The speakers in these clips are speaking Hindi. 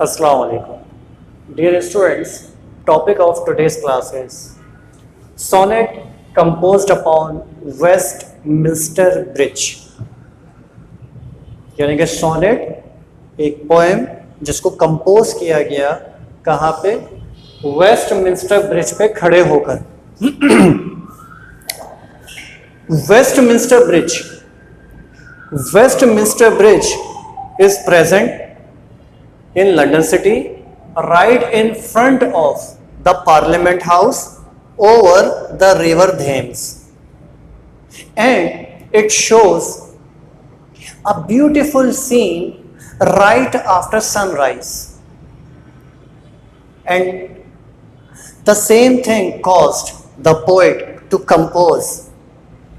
Assalamu alaikum. Dear students, topic of today's class is sonnet composed upon Westminster Bridge. यानी कि सोनेट एक पोएम जिसको कंपोज किया गया कहाँ पे? वेस्टमिंस्टर ब्रिज पे खड़े होकर। Westminster bridge is present in London city, right in front of the Parliament House over the River Thames, and it shows a beautiful scene right after sunrise. And the same thing caused the poet to compose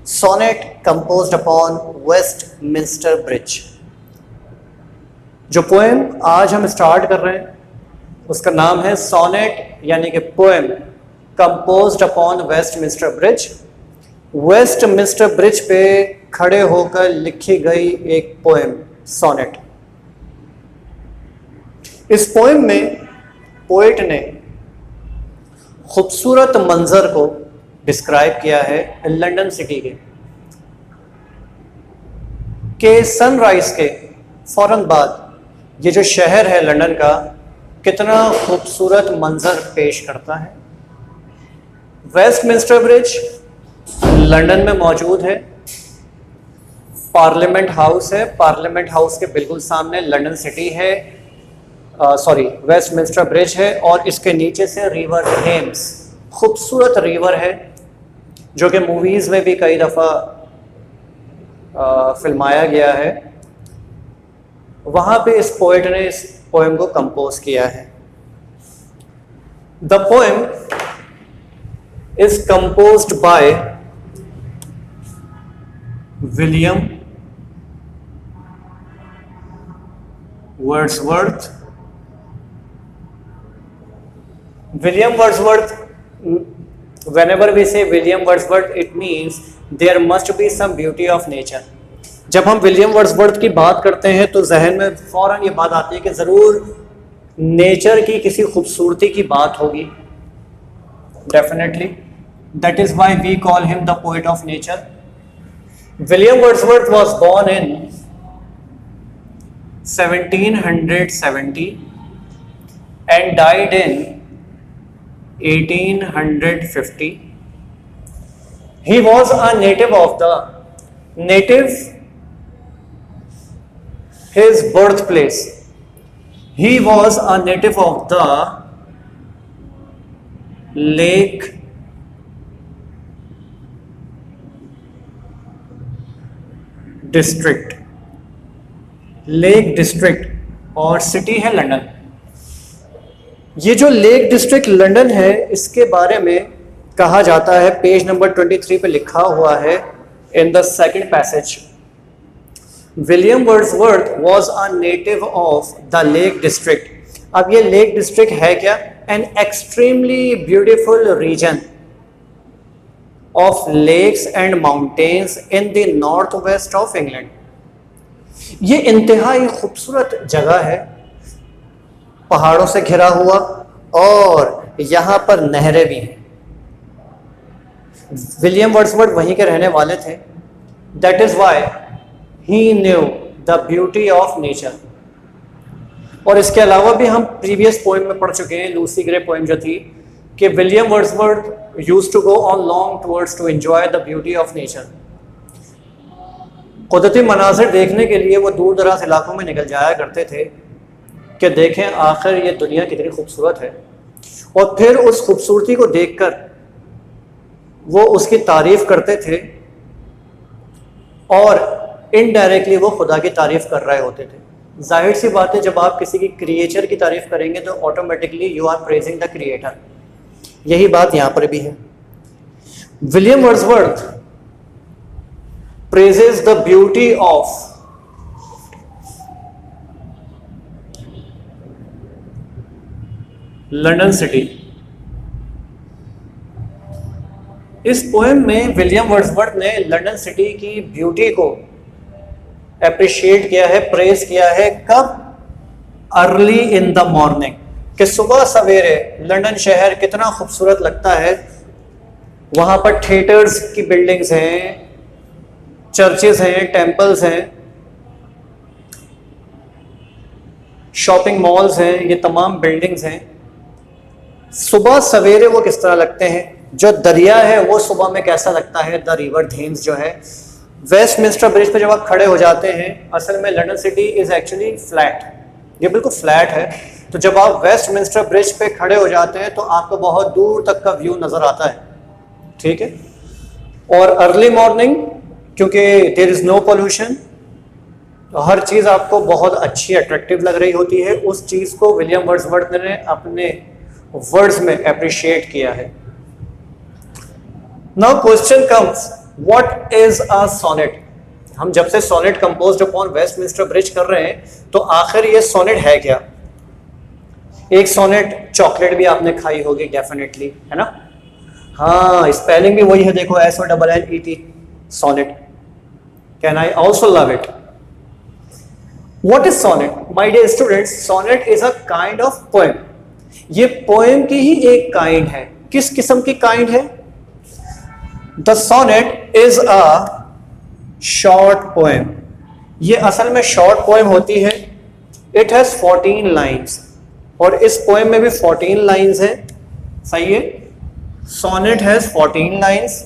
sonnet composed upon Westminster Bridge. जो पोएम आज हम स्टार्ट कर रहे हैं उसका नाम है सोनेट यानी कि poem composed upon Westminster bridge. Westminster bridge पे खड़े होकर लिखी गई एक पोएम सोनेट। इस पोएम में पोएट ने खूबसूरत मंजर को डिस्क्राइब किया है लंदन सिटी के सनराइज के फौरन बाद ये जो शहर है लंदन का कितना खूबसूरत मंजर पेश करता है। वेस्टमिंस्टर ब्रिज लंदन में मौजूद है। पार्लियामेंट हाउस है, पार्लियामेंट हाउस के बिल्कुल सामने लंदन सिटी है, वेस्टमिंस्टर ब्रिज है, और इसके नीचे से रिवर थेम्स खूबसूरत रिवर है जो कि मूवीज़ में भी कई दफ़ा फिल्माया गया है। वहाँ पे इस पोएट ने इस पोएम को कंपोज किया है। The poem is composed by William Wordsworth. William Wordsworth, whenever we say William Wordsworth, it means there must be some beauty of nature. जब हम विलियम वर्ड्सवर्थ की बात करते हैं तो जहन में फौरन ये बात आती है कि ज़रूर नेचर की किसी खूबसूरती की बात होगी। Definitely that is why we call him the poet of nature. William Wordsworth was born in 1770 and died in 1850. He was a native his birthplace. He was a native of the Lake District, और सिटी है लंदन। ये जो लेक डिस्ट्रिक्ट लंदन है इसके बारे में कहा जाता है, पेज नंबर 23 पे लिखा हुआ है in the second passage, William Wordsworth was a native of the Lake District. अब ये लेक डिस्ट्रिक्ट है क्या? An extremely beautiful region of lakes and mountains in the north west of England. ये इंतहाई खूबसूरत जगह है, पहाड़ों से घिरा हुआ, और यहाँ पर नहरें भी हैं। विलियम वर्ड्सवर्थ वहीं के रहने वाले थे। That is why he new the beauty of nature. और इसके अलावा भी हम प्रीवियस पोएम में पढ़ चुके हैं, लूसी ग्रे पोएम जो थी, कि William Wordsworth used to go on long tours to enjoy the beauty of nature. कुदरती मनाजिर देखने के लिए वो दूर दराज इलाकों में निकल जाया करते थे कि देखें आखिर ये दुनिया कितनी खूबसूरत है, और फिर उस खूबसूरती को देखकर वो उसकी तारीफ करते थे और इनडायरेक्टली वो खुदा की तारीफ कर रहे होते थे। जाहिर सी बात है, जब आप किसी की क्रिएचर की तारीफ करेंगे तो automatically you are praising the creator. यही बात यहाँ पर भी है। William Wordsworth praises the beauty of London city. इस पोएम में विलियम वर्ड्सवर्थ ने लंदन सिटी की ब्यूटी को अप्रिशिएट किया है, प्रेज किया है। कब? अर्ली इन द मॉर्निंग, कि सुबह सवेरे लंदन शहर कितना खूबसूरत लगता है। वहां पर थिएटर्स की बिल्डिंग्स हैं, चर्चेस हैं, टेम्पल्स हैं, शॉपिंग मॉल्स हैं, ये तमाम बिल्डिंग्स हैं। सुबह सवेरे वो किस तरह लगते हैं, जो दरिया है वो सुबह में कैसा लगता है, द रिवर थेम्स जो है। वेस्टमिंस्टर ब्रिज पे जब आप खड़े हो जाते हैं, असल में London city is actually flat, ये बिल्कुल फ्लैट है। तो जब आप वेस्टमिंस्टर ब्रिज पे खड़े हो जाते हैं तो आपको बहुत दूर तक का व्यू नजर आता है, ठीक है। और अर्ली मॉर्निंग, क्योंकि देयर इज नो पोल्यूशन, तो हर चीज आपको बहुत अच्छी अट्रैक्टिव लग रही होती है। उस चीज को विलियम वर्ड्सवर्थ ने अपने वर्ड्स में अप्रिशिएट किया है। Now question comes, what is a sonnet. हम जब से sonnet composed upon Westminster Bridge कर रहे हैं तो आखिर ये सोनेट है क्या। एक सोनेट चॉकलेट भी आपने खाई होगी डेफिनेटली, है ना। हाँ, स्पेलिंग भी वही है, देखो SONNET, sonnet. Can I also love it. What is sonnet my dear students. Sonnet is a kind of poem. ये पोएम की ही एक काइंड है। किस किस्म की काइंड है। The sonnet is a short poem. ये असल में शॉर्ट पोएम होती है। इट हैज 14 लाइन्स, और इस पोएम में भी 14 लाइन्स हैं, सही है। Sonnet has 14 lines.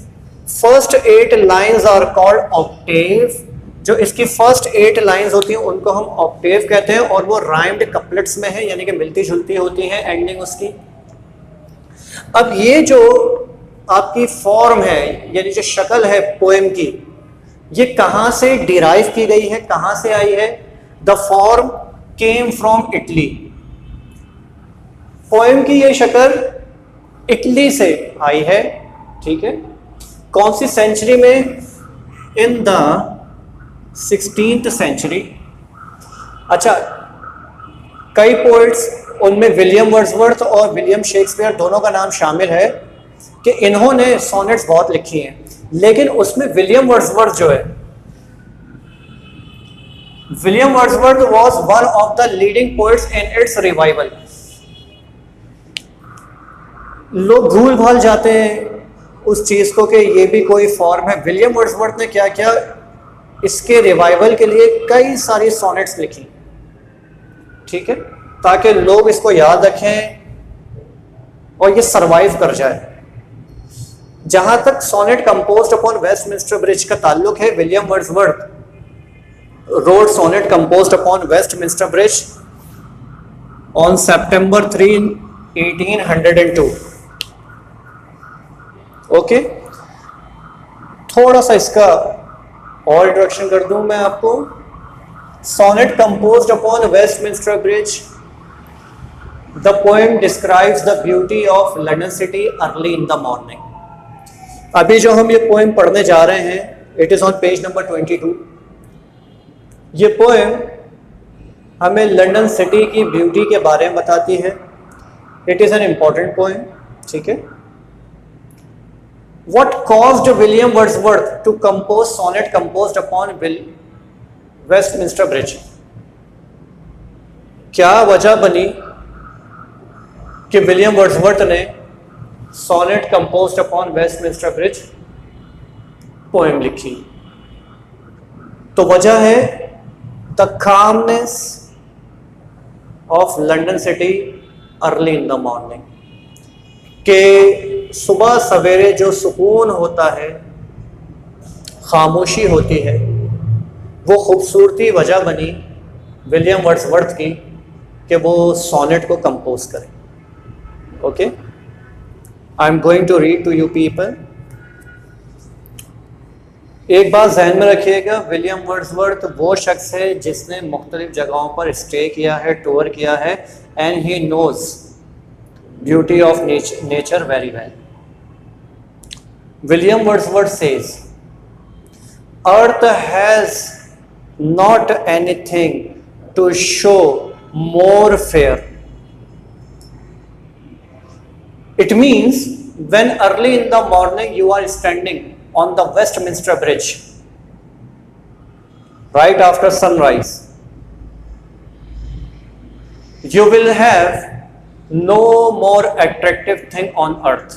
First 8 lines are called octave. जो इसकी फर्स्ट 8 लाइन्स होती हैं उनको हम ऑक्टेव कहते हैं, और वो राइम्ड कपलेट्स में है, यानी कि मिलती जुलती होती हैं एंडिंग उसकी। अब ये जो आपकी फॉर्म है, यानी जो शक्ल है पोएम की, ये कहां से डिराइव की गई है, कहां से आई है। The form came from Italy. Poem की ये शक्ल इटली से आई है, ठीक है। कौन सी सेंचुरी में। In the 16th century. अच्छा, कई पोइट्स, उनमें विलियम वर्ड्सवर्थ और विलियम शेक्सपियर दोनों का नाम शामिल है, कि इन्होंने सोनेट्स बहुत लिखी हैं, लेकिन उसमें विलियम वर्ड्सवर्थ जो है, William Wordsworth was one of the leading poets in its revival. लोग भूल भाल जाते हैं उस चीज को कि ये भी कोई फॉर्म है। विलियम वर्ड्सवर्थ ने क्या किया, इसके रिवाइवल के लिए कई सारी सोनेट्स लिखी, ठीक है, ताकि लोग इसको याद रखें और ये सरवाइव कर जाए। जहां तक sonnet composed upon Westminster Bridge का ताल्लुक है, William Wordsworth wrote sonnet composed upon Westminster Bridge on September 3, 1802। Okay, थोड़ा सा इसका और इंट्रोडक्शन कर दूं मैं आपको। Sonnet composed upon Westminster Bridge, the poem describes the beauty of London city early in the morning. अभी जो हम ये पोएम पढ़ने जा रहे हैं, it is on page number 22। ये पोएम हमें लंदन सिटी की ब्यूटी के बारे में बताती है। It is an important poem, ठीक है। What caused William Wordsworth to compose sonnet composed upon Westminster Bridge? क्या वजह बनी कि विलियम वर्ड्सवर्थ ने sonnet composed upon Westminster Bridge poem लिखी। तो वजह है the calmness of London city early in the morning, के सुबह सवेरे जो सुकून होता है, खामोशी होती है, वो खूबसूरती वजह बनी विलियम वर्ड्सवर्थ की कि वो सोनेट को कंपोज करें। Okay, I am going to read to you people. एक बात जहन में रखिएगा, विलियम वर्ड्सवर्थ वो शख्स है जिसने मुख्तलिफ जगहों पर स्टे किया है, टूर किया है, and he knows beauty of nature very well. William Wordsworth says, earth has not anything to show more fair. It means when early in the morning you are standing on the Westminster Bridge right after sunrise, you will have no more attractive thing on earth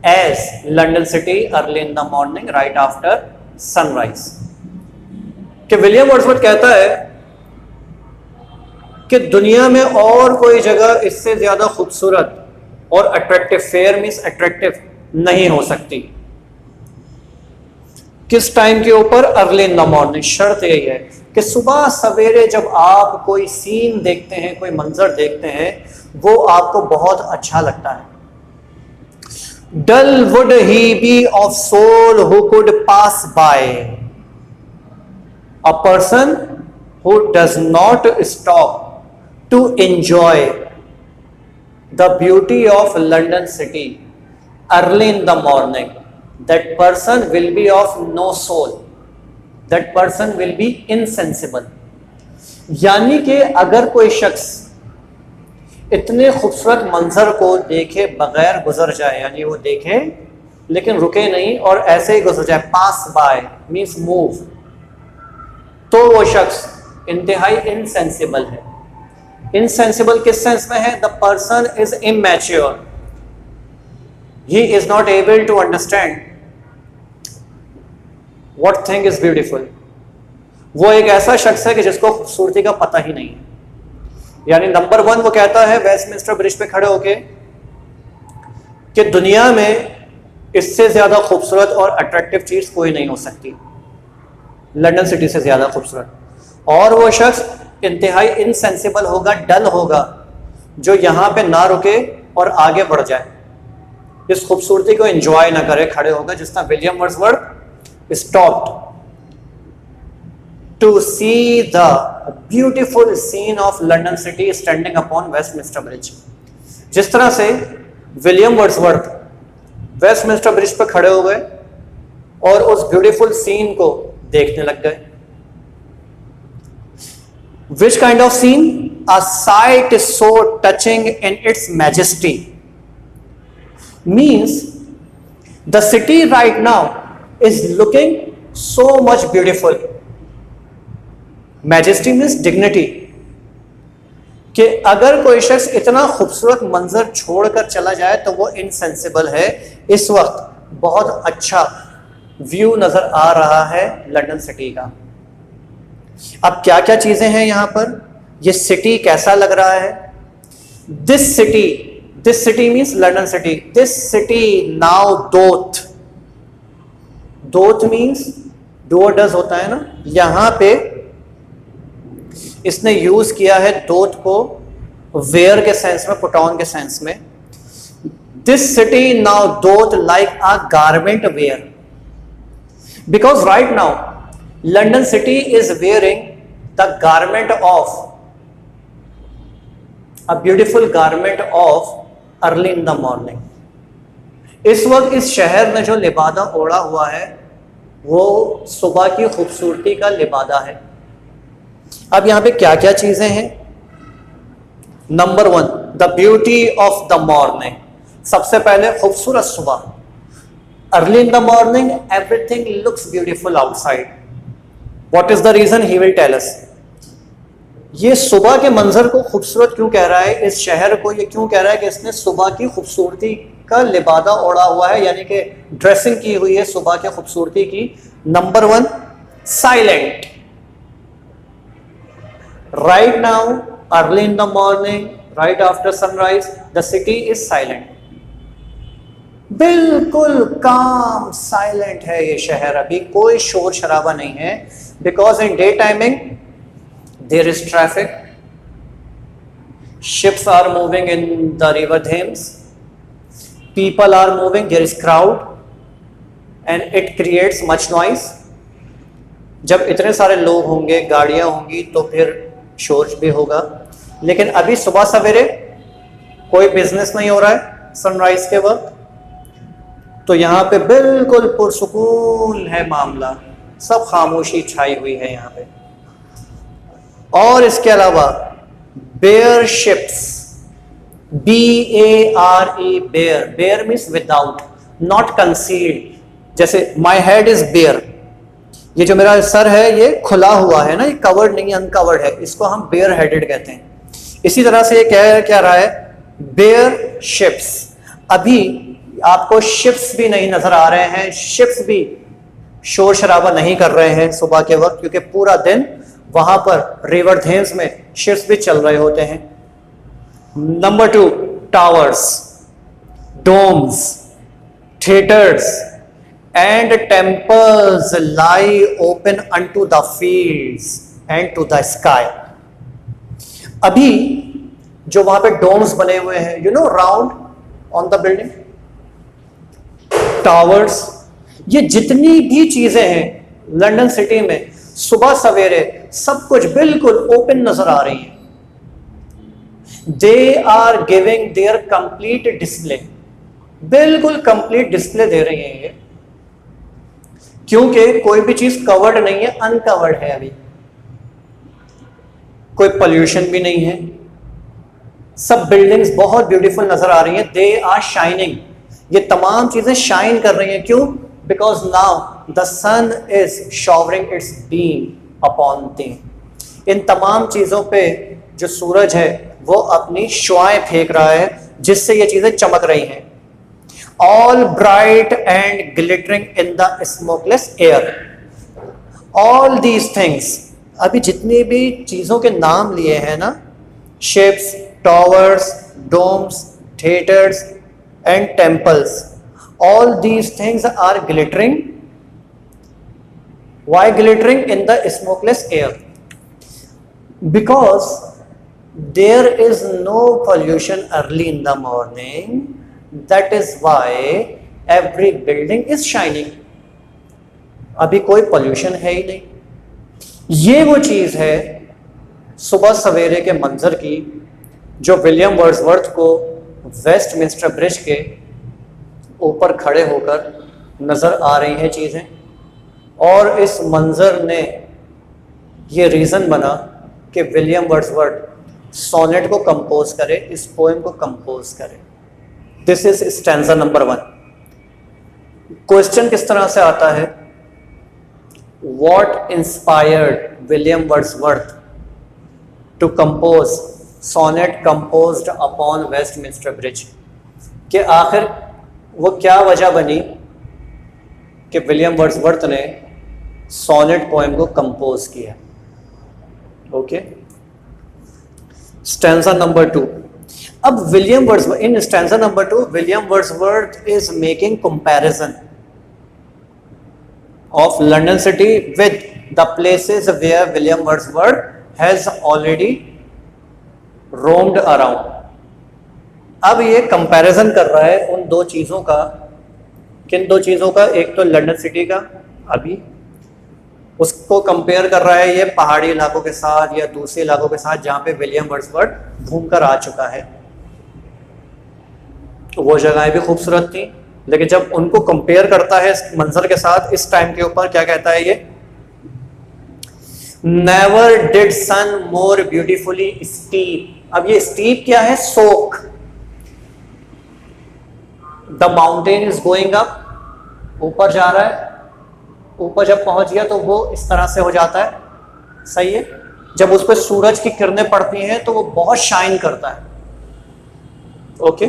as London city early in the morning right after sunrise. कि विलियम वर्ड्सवर्थ कहता है कि दुनिया में और कोई जगह इससे ज्यादा खूबसूरत और अट्रैक्टिव, फेयर मीन्स अट्रैक्टिव, नहीं हो सकती। किस टाइम के ऊपर? Early in the morning. शर्त यही है कि सुबह सवेरे जब आप कोई सीन देखते हैं, कोई मंजर देखते हैं, वो आपको बहुत अच्छा लगता है। Dull would he be of soul who could pass by, a person who does not stop to enjoy the beauty of London city early in the morning, that person will be of no soul, that person will be insensible। यानी कि अगर कोई शख्स इतने खूबसूरत मंजर को देखे बगैर गुजर जाए, यानी वो देखे लेकिन रुके नहीं और ऐसे ही गुजर जाए, पास बाय मीन्स मूव, तो वो शख्स इंतहाई इनसेंसिबल है। इनसेंसिबल किस सेंस में है? The person is immature, he is not able to understand what thing is beautiful। वो एक ऐसा शख्स है कि जिसको खूबसूरती का पता ही नहीं है। यानी नंबर 1 वो कहता है वेस्टमिंस्टर ब्रिज पे खड़े होके कि दुनिया में इससे ज्यादा खूबसूरत और अट्रैक्टिव चीज कोई नहीं हो सकती, लंदन सिटी से ज्यादा खूबसूरत। और वो शख्स इंतहाई इनसेंसिबल होगा, डल होगा, जो यहां पे ना रुके और आगे बढ़ जाए, इस खूबसूरती को एंजॉय ना करे, खड़े होगा, जिस तरह William Wordsworth stopped to see the beautiful scene of London city standing upon Westminster Bridge. जिस तरह से विलियम वर्ड्सवर्थ वेस्टमिंस्टर ब्रिज पर खड़े हो गए और उस ब्यूटीफुल सीन को देखने लग गए। Which kind of scene? A sight so touching in its majesty, means the city right now is looking so much beautiful। Majesty means dignity, कि अगर कोई शख्स इतना खूबसूरत मंजर छोड़कर चला जाए तो वो इनसेंसिबल है। इस वक्त बहुत अच्छा व्यू नजर आ रहा है लंदन सिटी का। अब क्या क्या चीजें हैं यहां पर, ये सिटी कैसा लग रहा है? This city means London city. This city now doth, doth means do और डज होता है ना, यहां पे इसने यूज किया है दोथ को वेयर के सेंस में, पुट ऑन के सेंस में। This city now doth like a garment wear, because right now London city is wearing the garment of, a beautiful garment of early in the morning। इस वक्त इस शहर में जो लिबादा ओढ़ा हुआ है वो सुबह की खूबसूरती का लिबादा है। अब यहां पे क्या क्या चीजें हैं? Number 1 the beauty of the morning. सबसे पहले खूबसूरत सुबह, early in the morning everything looks beautiful outside. What is the reason? He will tell us। ये सुबह के मंजर को खूबसूरत क्यों कह रहा है, इस शहर को ये क्यों कह रहा है कि इसने सुबह की खूबसूरती का लिबादा ओढ़ा हुआ है, यानी कि ड्रेसिंग की हुई है सुबह के खूबसूरती की। Number 1 silent. Right now early in the morning right after sunrise the city is silent, बिल्कुल काम साइलेंट है ये शहर, अभी कोई शोर शराबा नहीं है। Because in day timing there is traffic, ships are moving in the river Thames, people are moving, there is crowd and it creates much noise। जब इतने सारे लोग होंगे, गाड़ियां होंगी, तो फिर शोर भी होगा। लेकिन अभी सुबह सवेरे कोई बिजनेस नहीं हो रहा है सनराइज के वक्त, तो यहाँ पे बिल्कुल पुरसुकून है मामला, सब खामोशी छाई हुई है यहाँ पे। और इसके अलावा bare ships, BARE bare, bare means without, not concealed. जैसे माई हेड इज बेयर, ये जो मेरा सर है ये खुला हुआ है ना, ये कवर्ड नहीं, अनकवर्ड है, इसको हम बेयर हेडेड कहते हैं। इसी तरह से ये क्या रहा है, बेयर शिप्स। अभी आपको शिप्स भी नहीं नजर आ रहे हैं, शिप्स भी शोर शराबा नहीं कर रहे हैं सुबह के वक्त, क्योंकि पूरा दिन वहां पर रिवर थेम्स में शिप्स भी चल रहे होते हैं। Number 2, towers, domes, theatres and temples lie open unto the fields and to the sky. अभी जो वहां पे डोम्स बने हुए हैं, you know, round on the building, towers, ये जितनी भी चीजें हैं लंदन सिटी में सुबह सवेरे सब कुछ बिल्कुल ओपन नजर आ रही है। They are giving their complete display, बिल्कुल कंप्लीट डिस्प्ले दे रही है ये, क्योंकि कोई भी चीज कवर्ड नहीं है, अनकवर्ड है। अभी कोई पोल्यूशन भी नहीं है, सब बिल्डिंग्स बहुत ब्यूटीफुल नजर आ रही हैं। दे आर शाइनिंग, ये तमाम चीजें शाइन कर रही हैं। क्यों? Because now the sun is showering its beam upon them. इन तमाम चीजों पे जो सूरज है वो अपनी शुआएं फेंक रहा है, जिससे ये चीजें चमक रही हैं। All bright and glittering in the smokeless air. All these things, अभी जितनी भी चीजों के नाम लिए हैं ना, ships, towers, domes, theatres and temples, all these things are glittering. Why glittering in the smokeless air? Because there is no pollution early in the morning. That is why every building is shining. अभी कोई pollution है ही नहीं। ये वो चीज है सुबह सवेरे के मंजर की जो विलियम वर्ड्सवर्थ को वेस्टमिंस्टर ब्रिज के ऊपर खड़े होकर नजर आ रही हैं चीजें। और इस मंजर ने ये रीजन बना कि विलियम वर्ड्सवर्थ सोनेट को कंपोज करे, इस पोएम को कंपोज करे। This is stanza number 1। Question किस तरह से आता है? What inspired William Wordsworth to compose sonnet composed upon Westminster Bridge? कि आखिर वो क्या वजह बनी कि विलियम वर्ड्सवर्थ ने सोनेट पोएम को कंपोज किया? Okay, stanza number 2। अब William Wordsworth, in stanza number 2 William Wordsworth is making comparison of London city with the places where William Wordsworth has already roamed around. अब ये कंपैरिजन कर रहा है उन दो चीज़ों का। किन दो चीज़ों का? एक तो लंदन सिटी का, अभी उसको कंपेयर कर रहा है ये पहाड़ी इलाकों के साथ या दूसरे इलाकों के साथ जहाँ पे विलियम वर्ड्सवर्थ घूमकर आ चुका है। तो वो जगहें भी खूबसूरत थी, लेकिन जब उनको कंपेयर करता है इस मंजर के साथ इस टाइम के ऊपर, क्या कहता है ये? Never did sun more beautifully steep. अब ये स्टीप क्या है? Soak. The mountain is going up, ऊपर जा रहा है। ऊपर जब पहुंच गया तो वो इस तरह से हो जाता है, सही है। जब उस पर सूरज की किरणें पड़ती हैं तो वो बहुत शाइन करता है। Okay,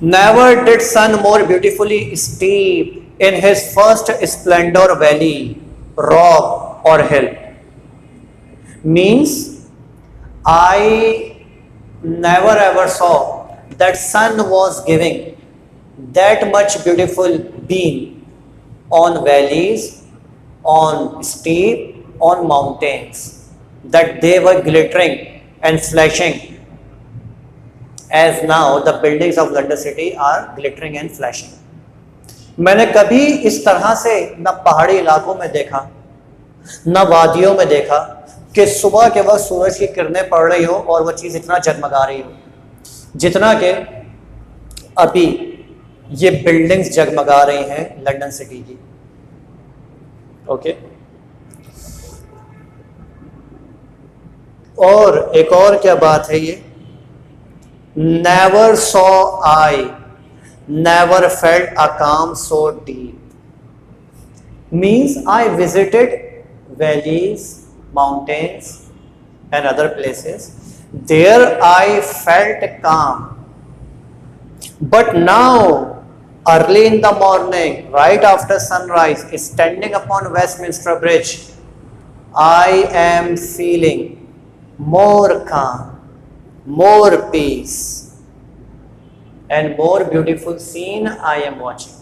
never did sun more beautifully steep in his first splendour valley, rock or hill. Means I never ever saw that sun was giving that much beautiful beam on valleys, on steep, on mountains, that they were glittering and flashing as now the buildings of London city are glittering and flashing. मैंने कभी इस तरह से न पहाड़ी इलाकों में देखा न वादियों में देखा कि सुबह के वक्त सूरज की किरणें पड़ रही हो और वो चीज़ इतना जगमगा रही हो, जितना कि अभी ये बिल्डिंग्स जगमगा रही हैं लंदन सिटी की। ओके, और एक और क्या बात है ये? Never saw I, never felt a calm so deep. Means I visited valleys, mountains and other places, There I felt calm. But now, early in the morning, right after sunrise, standing upon Westminster Bridge, I am feeling more calm, more peace, and more beautiful scene I am watching.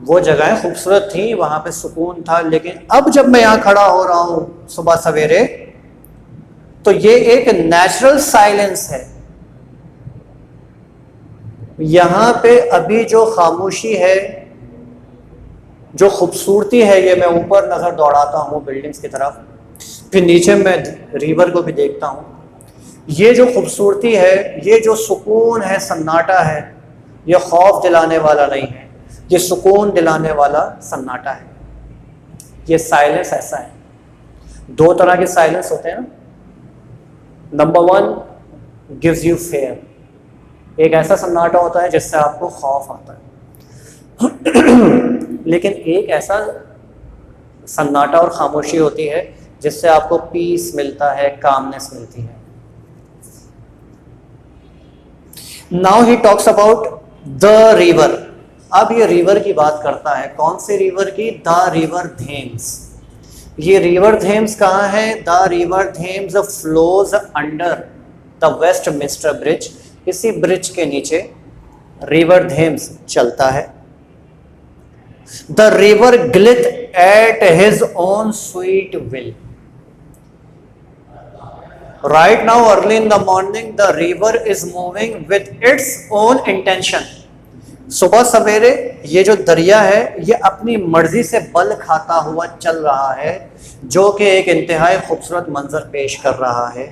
वो जगहें खूबसूरत थी, वहां पे सुकून था, लेकिन अब जब मैं यहाँ खड़ा हो रहा हूँ सुबह सवेरे, तो ये एक नेचुरल साइलेंस है। यहाँ पे अभी जो खामोशी है, जो खूबसूरती है, ये मैं ऊपर नज़र दौड़ाता हूँ बिल्डिंग्स की तरफ, फिर नीचे मैं रिवर को भी देखता हूँ। ये जो खूबसूरती है, ये जो सुकून है, सन्नाटा है, ये खौफ दिलाने वाला नहीं है, ये सुकून दिलाने वाला सन्नाटा है। ये साइलेंस ऐसा है। दो तरह के साइलेंस होते हैं ना। Number one gives you fair, एक ऐसा सन्नाटा होता है जिससे आपको खौफ आता है। लेकिन एक ऐसा सन्नाटा और खामोशी होती है जिससे आपको पीस मिलता है, कामनेस मिलती है। Now he talks about the river. अब ये रिवर की बात करता है। कौन से रिवर की? The river Thames. ये रिवर थेम्स कहाँ है? The river Thames flows under the Westminster bridge. इसी ब्रिज के नीचे रिवर थेम्स चलता है। The river glideth at his own sweet will. Right now early in the morning the river is moving with its own intention. सुबह सवेरे ये जो दरिया है, ये अपनी मर्जी से बल खाता हुआ चल रहा है, जो कि एक इंतहाई खूबसूरत मंजर पेश कर रहा है।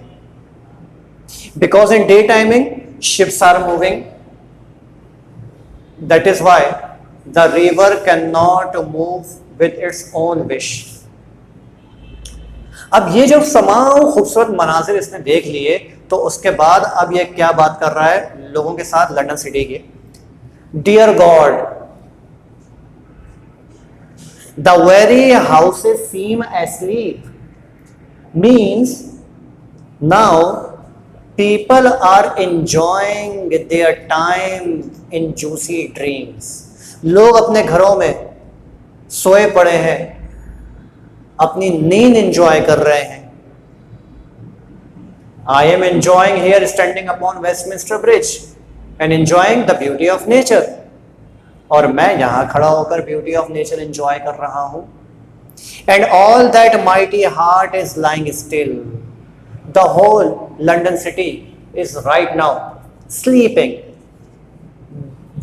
Because in day timing ships are moving, that is why the river cannot move with its own wish. अब ये जो तमाम खूबसूरत मनाजिर इसने देख लिए, तो उसके बाद अब ये क्या बात कर रहा है लोगों के साथ लंदन सिटी के। Dear God, the very houses seem asleep, means now people are enjoying their time in juicy dreams. लोग अपने घरों में सोए पड़े हैं, अपनी नींद एंजॉय कर रहे हैं। I am enjoying here standing upon Westminster Bridge and enjoying the beauty of nature. और मैं यहाँ खड़ा होकर ब्यूटी ऑफ नेचर एंजॉय कर रहा हूँ। And all that mighty heart is lying still. The whole London city is right now sleeping.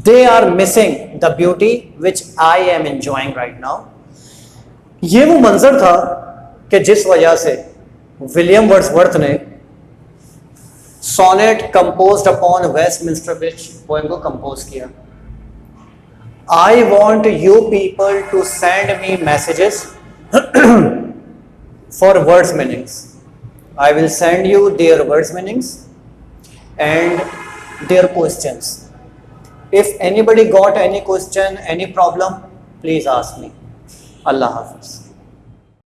They are missing the beauty which I am enjoying right now. ये वो मंजर था कि जिस वजह से विलियम वर्ड्सवर्थ ने sonnet composed upon Westminster Bridge poem को कंपोज किया। I want you people to send me messages for words meanings. I will send you their words meanings and their questions. If anybody got any question, any problem, please ask me. Allah Hafiz.